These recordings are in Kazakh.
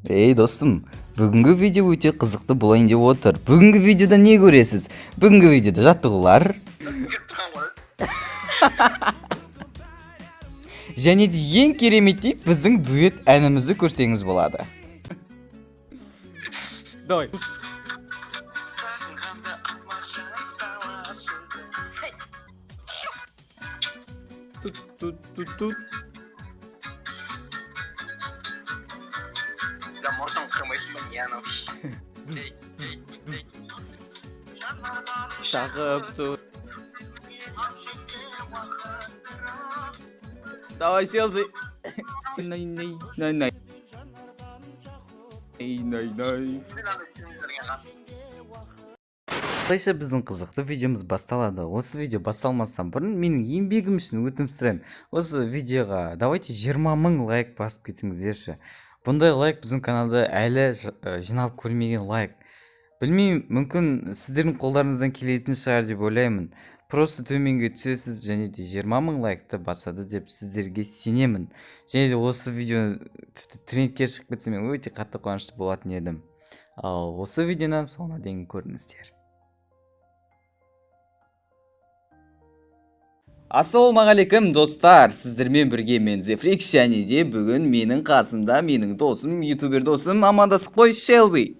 Эй достым, бүгінгі видео өте қызықты болайын деп отыр. Бүгінгі видеода не көресіз? Бүгінгі видеода жаттығулар және де ең кереметтей біздің дуэт әнімізді көрсеңіз болады. Давай. Тут. Да мұртың қырмайсың не анау. Шағып тұр. Давай селзі. Най. Осылайша біздің қызықты видеомыз басталады. Осы видео басталмастан бұрын менің еңбегім үшін өтініп сұраймын. Осы видеоға давайте 20 000 лайк басып кетіңіздерші. Бұндай лайк біздің каналда әлі жиналып көрмеген лайк. Білмеймін, мүмкін сіздердің қолдарыңыздан келетін шығар деп ойлаймын. Просто төменге түсесіз және де 20 000 лайкты басады деп сіздерге сенемін. Және де осы видео тіпті трендке шығып кетсе мен өте қатты қуанышты болатын едім. Ал осы видеодан соңына дейін көріңіздер. Ассалаумағалейкум достар, сіздермен бірге мен Зефрикс және де бүгін менің қасымда менің досым, ютубер досым амандасып қой Шелзи.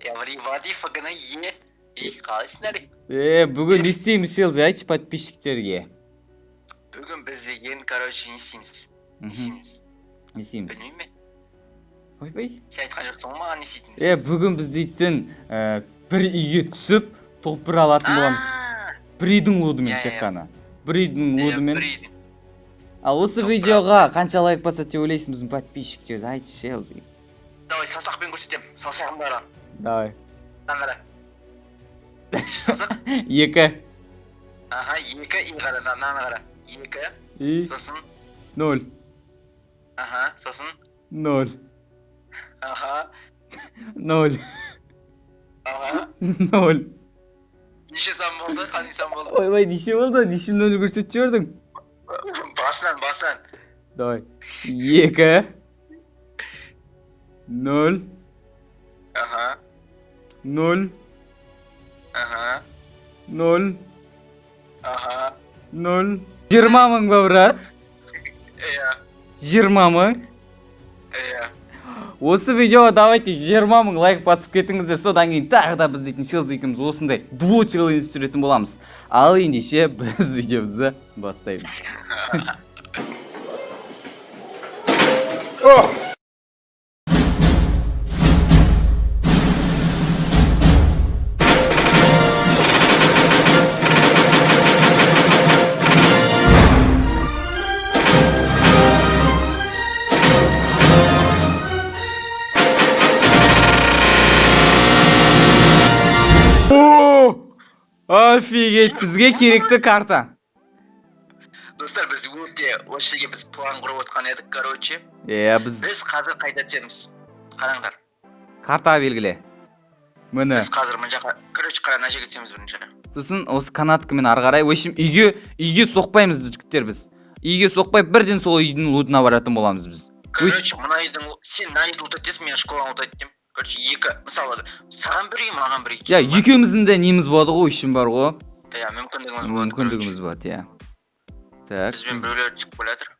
Everybody фагына ене. Қалайсыңдар? Бүгін не істейміз Шелзи, айтшы подписчиктерге. Бүгін біз деген, короче, не істейміз? Не істейміз? Білмейм бе? Ойбай. Сен айтқан жоқсың маған не істейтініміз? Бүгін біз дейтін бір үйге түсіп, топ-бір алатын боламыз. Бір үйдің лудымен тек қана. Бір үйдің лудымен. Ал осы видеоға қанша лайк басады деп ойлайсың біздің подписчиктерді, айтшы Шелзи. Давай, саусақпен көрсетем. Саусағым бара. Давай. Қара. Саусақ? 2. Аха, 2 и қара, наны қара. 2. Сосын 0. Аха, сосын 0. Аха. 0. Аха. 0. Неше сан болды? Қандай сан болды? Ойбай, неше болды? Неше 0 көрсетіп жібердің? Басынан. Давай. 2. 0. Аха. 0. Аха. 0. Аха. 0. 20 000 ба, брат? Иә. 20 000? Иә. Осы видеоға давайте 20 000 лайк басып кетіңіздер, содан кейін тағы да біз дейтін Шелзи екеуміз осындай дуо челлендж түсіретін боламыз. Ал ендеше біз видеомызды бастаймыз. Офигеть, бізге керекті карта. Достар, біз өте осы жерге біз план құрып отқан едік, короче. Біз қазір қайда түсеміз. Қараңдар. Карта белгіле. Міне. Біз қазір мына жаққа, короче, қара жерге түсеміз бірінші. Сосын осы канаткамен ары қарай, өшім үйге соқпаймыз жігіттер біз. Үйге соқпай бірден сол үйдің лутына баратын боламыз біз. Короче, мына үйдің сен мына үйді лут етесің, мен школаны лут етем. Короче, 2, мысалы, саған бір үй, маған бір үй. Я, екеуміздің де неміз болады ғой, үшін бар ғой. Иә, мүмкіндігіміз болады, иә. Так. Бізбен біреулер түсіп келатыр.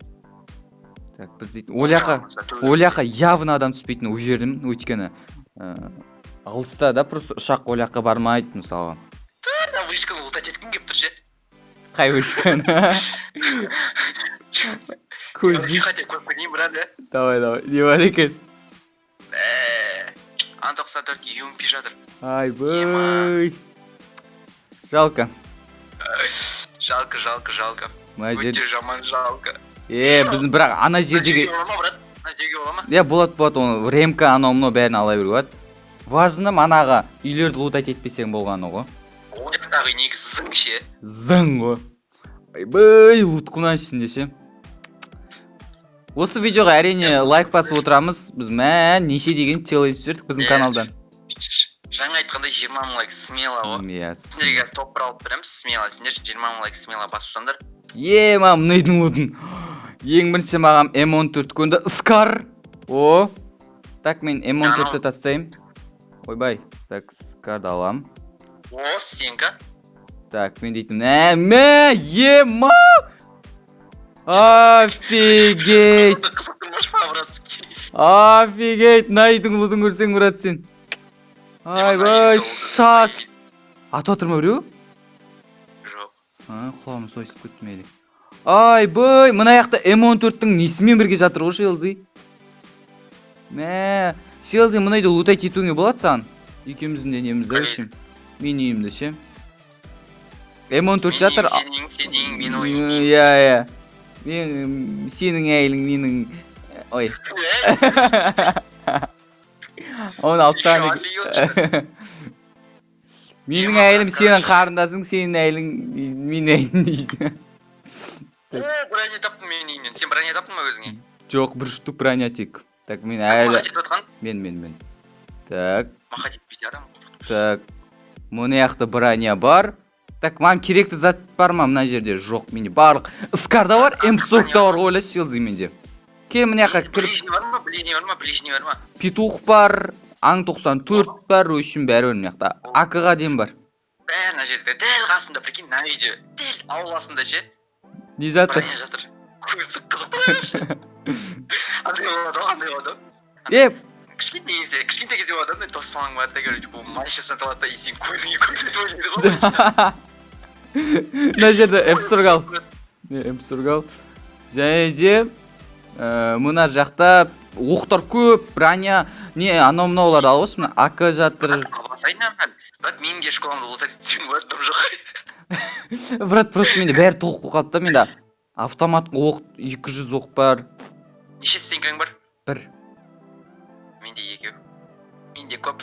Так, біз дейтін. Ол жаққа явно адам түспейтін өжердім, өйткені алыста да, просто ұшақ ол жаққа бармайды, мысалы. Вышканы лут еткен кеп тұр ше. Қай вышканы? Көзі. Хотя көп көнейін, брат, да? Давай, не бар екен? Ан-94 UMP жатыр. Айбай. Жалко. Жалко. Өте жаман жалко. Біздің бірақ ана жердегі... Ана жерге ола ма? Болады, оны ремка анау-мынау бәрін ала беру болады. Важны манаға үйлерді лутать етпесең болғаны ғой. Ол жақтағы негізі зың ше. Зың ғой. Айбай, лут құнан ішінде ше. Осы видеоға әрине лайк басып отырамыз. Біз неше деген челлендж түсірдік біздің каналдан. Жаңа айтқандай 20 000 лайк смело ғой. Сендерге топ-1 алып береміз, смело. Сендер 20 000 лайк смело басып сондар. Мұнайдың лутын. Ең бірінші маған М14 көнді. Скар. Так, мен M14-ті тастаймын. Ойбай. Так, скарды алам. О, сенька. Так, мен дейтім. Ема! Офигеть! Қызықтырмаш па, братский? Офигеть! Найдың ұлыдың көрсең, брат, сен. Айбай, шаш! Аты отыр ма біреу? Жоқ. Құлағым сойысып көттім әлі. Айбай, мына яқта M14-тің несімен бірге жатыр ғой, Шелзи? Шелзи, мұнайды лутайт етуіңе болады саған? Екеуміздің денемізді өшім. Мен үйімді ше. M14 жатыр. Сенің, мен ойым. Иә. Сенің әйелің, менің... Ой. Оны алттан... Менің әйелім сенің қарындасың, сенің әйелің менің әйелің дейсің. Броня таптым мен үйімнен. Сен броня таптың ма өзіңе? Жоқ, бір штук броня тек. Так, мен әлі... Мақат етіп отқан? Мен. Так. Мақат етпейді адам. Так. Мұны яқты броня бар. Так, маған керекті зат бар ма мына жерде? Жоқ, менде барлық. Скарда бар, М40-та бар ойлас Шелзи менде. Кел мына яққа кіріп. Ближний бар ма? Петух бар, Аң 94 бар, өшім бәрі өлім яқта. АК-ға дейін бар. Бәрі мына жерде, дәл қасында, прикинь, мына үйде. Дәл ауласында ше. Не жатыр? Броня жатыр. Көзі қызықтырып ше. Андай болады. Кішкентай кезде болады, мына тоспаның бар да, короче, бұл майшасына талады да, и сен көзіңе көрсетіп ойнайды ғой. Мына жерде М40 ал. М40 ал. Және де мына жақта оқтар көп, броня, анау-мынауларды алып мына АК жатыр. Абасайын әмін. Брат, менің де школамда лутать етсем болады, дым жоқ. Брат, просто менде бәрі толық болып қалды да, менде автоматқа оқ, 200 оқ бар. Неше стенкаң бар? 1. Менде 2. Менде көп.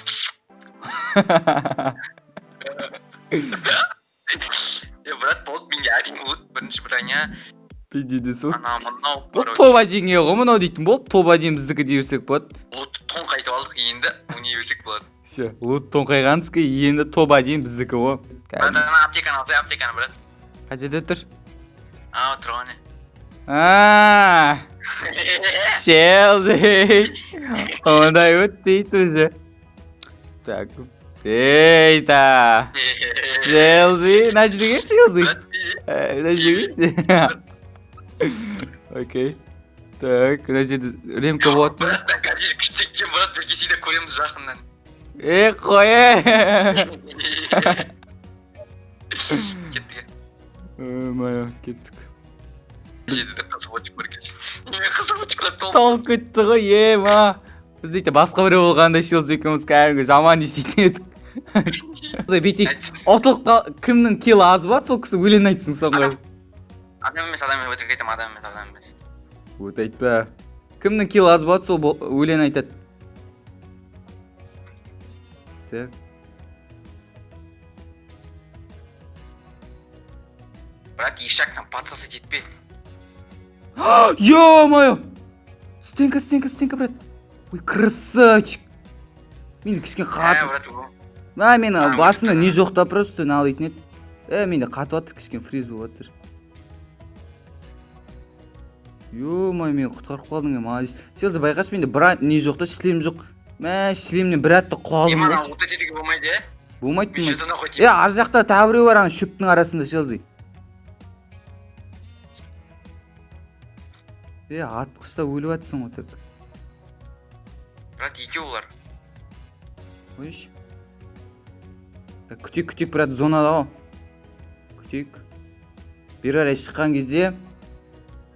Брат, болды, менде әдейі лут, бірінші броня. Менде де сол. Анау-мынау. Топ әдейінге ғой мынау дейтін болды, топ әдейін біздікі дейірсек болады. Лут тон қайтып алдық, енді не берсек болады. Все, лут тон қайғансызға, енді топ әдейін біздікі ғой. Брат, аптеканы алсай, аптеканы, брат. Қай жерде тұр? Тұрғаны. Шелзи. Ондай өттейді уже. Так, Шелзи, мына жерге Шелзи. Мына жерге. Окей. Так, мына жерде ремка болады ма? Брат, қазір күшті екен, брат, бір кесейді көреміз жақыннан. Қой. Кеттік. Мая, кеттік. Жерде қызылбочық бар екен. Неме қызылбочықлар толып кетті ғой, ема. Біз дейді басқа біреу болғанда Шелзи екеуміз кәдімгі жаман естейтін едік. Бүйтейік, ұтылып кімнің келі аз ба, сол кісі өлең айтсын соңғы. Адам емес, өтірік айтам, адам емес. Өт айтпа. Кімнің келі аз ба, сол өлең айтады. Так. Брат, ешақтан патрасы жетпе. Ё-моё! Стенка, брат. Ой, красавчик. Мені кішкен қатып. Брат, Мені басында не жоқта просто налайтын еді. Менде қатып атыр, кішкен фриз болып атыр. Ё-моё, мені құтқарып қалдың, молодец. Шелзи байқашы, менде бір не жоқта, шлем жоқ. Шлемнен бір атты құлалым ғой. Мана ұтат етуге болмайды, ә? Болмайды. Болмайды. Ар жақта тағы біреу бар, ана шөптің арасында, Шелзи. Атқышта өліп атсың ғой тек. Брат, екеу олар. Қойш. Күтек, брат, зонада ғой. Күтек. Бір арай шыққан кезде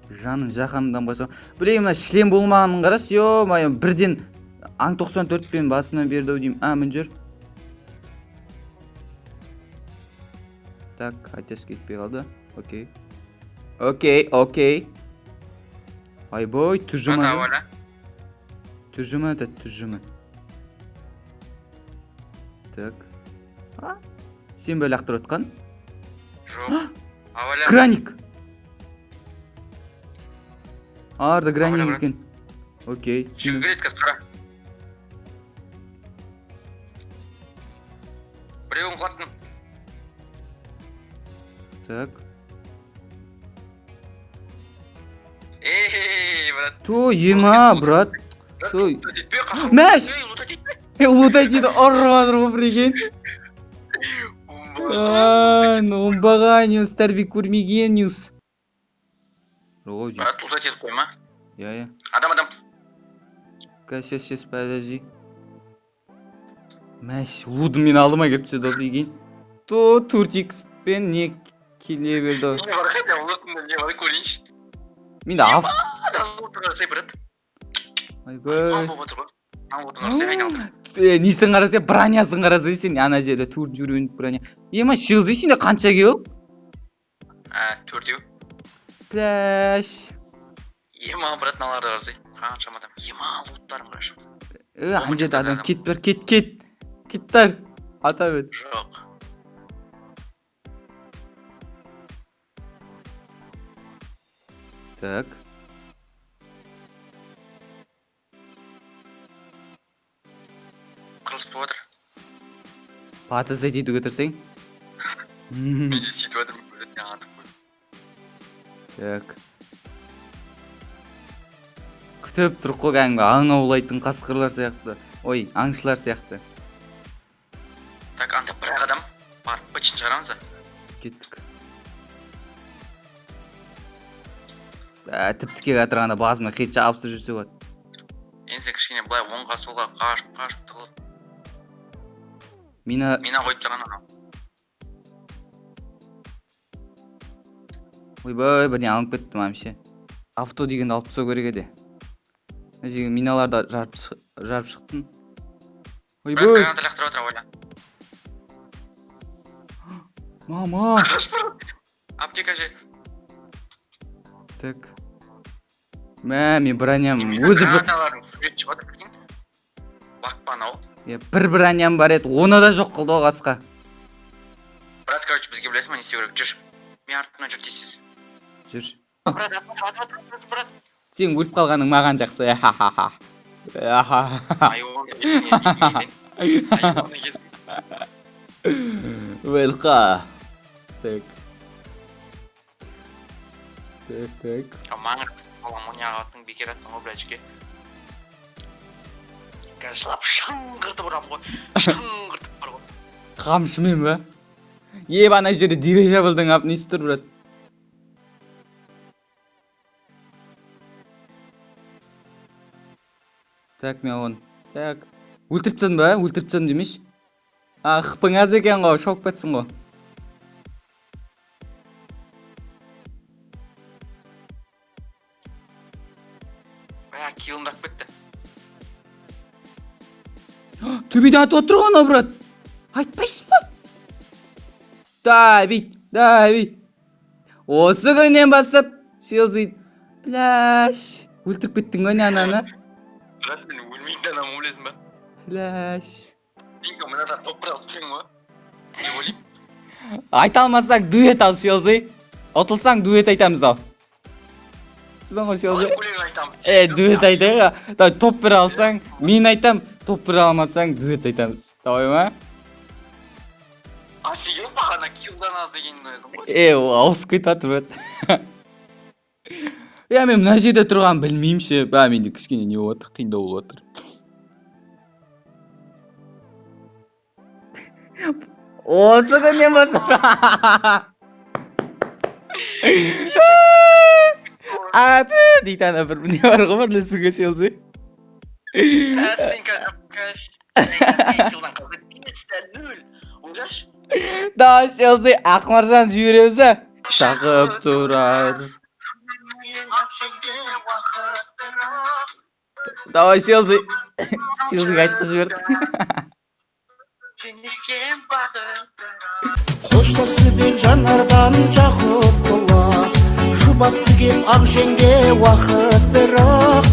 жанын жақандан қойса. Білейм, мына шлем болмағанын қарас, ё-моё, бірден Аң 94-пен басына берді деймін. Мін жүр. Так, айтас кетпей қалды. Окей. Айбой, түржімі. Түржімі. Так. Сен бөлі ақтыр отқан? Жоқ. Краник. Арда краник екен. Окей. Шүгірет қыз қара. Біреуін құлаттым. Так. Эй, брат. То, ема, брат. Жетпей Мәш! Лутай дейді, ұрғадыр ғой прикинь. Оңбаған неус, тәрбие көрмеген неус. Брат, лутать етіп қойма. Я. Адам. Сейчас, подожди. Мәш, луды мен алдыма кеп түседі, прикинь. То 4x пен не келе берді. Не бар, хотя лутында не бар, көрейінші. Мен аф. Лутын қарасай, брат. Ойбай. Мал болып отыр ғой. Мал лутын қарасай, айналдыр. Несін қарасай, бронясын қарасай сен, ана жерде 4 жүргенік броня. Ема, шилзы сенде қанша кел? 4-еу. Пляш. Ема, брат, наларды қарасай. Қаншама адам. Ема, луттарым қарашы. Ана жерде адам, кет бір, кет. Кеттар. Ата бет. Жоқ. Так. Қырылыс болып отыр. Патысы дейді көтерсең. Мен де сөйтіп жатырмын, көретін аңатып қой. Так. Күтіп тұр қой кәдімгі аң аулайтын қасқырлар сияқты. Ой, аңшылар сияқты. Так, анда бір адам барып бытшын шығарамыз да. Кеттік. Тіпті кек атырғанда басыма хет жабысып жүрсе болады. Енді сен кішкене былай оңға солға қашып тығылып. Мина қойып тұрған анау. ойбай, бірден алып кеттім әмше. Авто дегенді алып түсу керек еді. Өзегі миналарда жарып шықтым. Брат, Ойбай. қағанды лақтырып отыр, ойла. Мама. Қаш брат. Аптека же. Так. Мен броням өзі бір... Гранаталардың сурет шығып отыр, прикинь. Бақпан ау. Бір броням бар еді, оны да жоқ қылды о қасқа. Брат, короче, бізге білесің ма не істеу керек? Жүр. Мен артымнан жүр дейсіз. Жүр. Брат. Сен өліп қалғаның маған жақсы. Айуанды кезін. Велқа. Так. Маңыр. Амония аттың бекер аттың ғой, братчике. Жылап шыңғыртып ұрам ғой. Шыңғыртып бар ғой. Қамшымен ба? Еб ана жерде дирижабльдің ап несі тұр, брат? Так, мен оны. Так. Өлтіріпсің ба? Өлтіріпсің демеш. Қыпың аз екен ғой, шауып кетсің ғой. Килымдап кетті. Төбеден атып отырған о, брат. Айтпайсыз ба? Давид. Осы күннен бастап Селзит. Пляш. Өлтіріп кеттің ғой не ананы? Брат, мен өлмейді анамы білесің ба? Пляш. Менгі мынадан топыр алып кең ба? Не ойлайым? Айта алмасаң дуэт ал, Селзи. Ұтылсаң дуэт айтамыз ал. Сіздің ғой, Селзи. Дуэт айтайға. Топ бір алсаң, мен айтам. Топ бір алмасаң, дуэт айтамыз. Давай ма? Офигел бағана килдан аз дегенін ойдым ғой. Ауысып кетіп брат. Мен мына жерде тұрған білмеймші. Менде кішкене не болып отыр, қиындау болып отыр. Осы күннен бастап. Апы дейді ана бір не бар ғой, бірлесуге Селзи. Сен қазір килдан қалды. 5-0. Ойлашы. Да, Селзи, Ақмаржан жібереміз. Шағып тұрар. Давай, Селзи. Селзиге айтқы жіберді. Қоштасып ек жанардан жақып бола, жұбатты кеп ақ жеңге уақыт бірақ.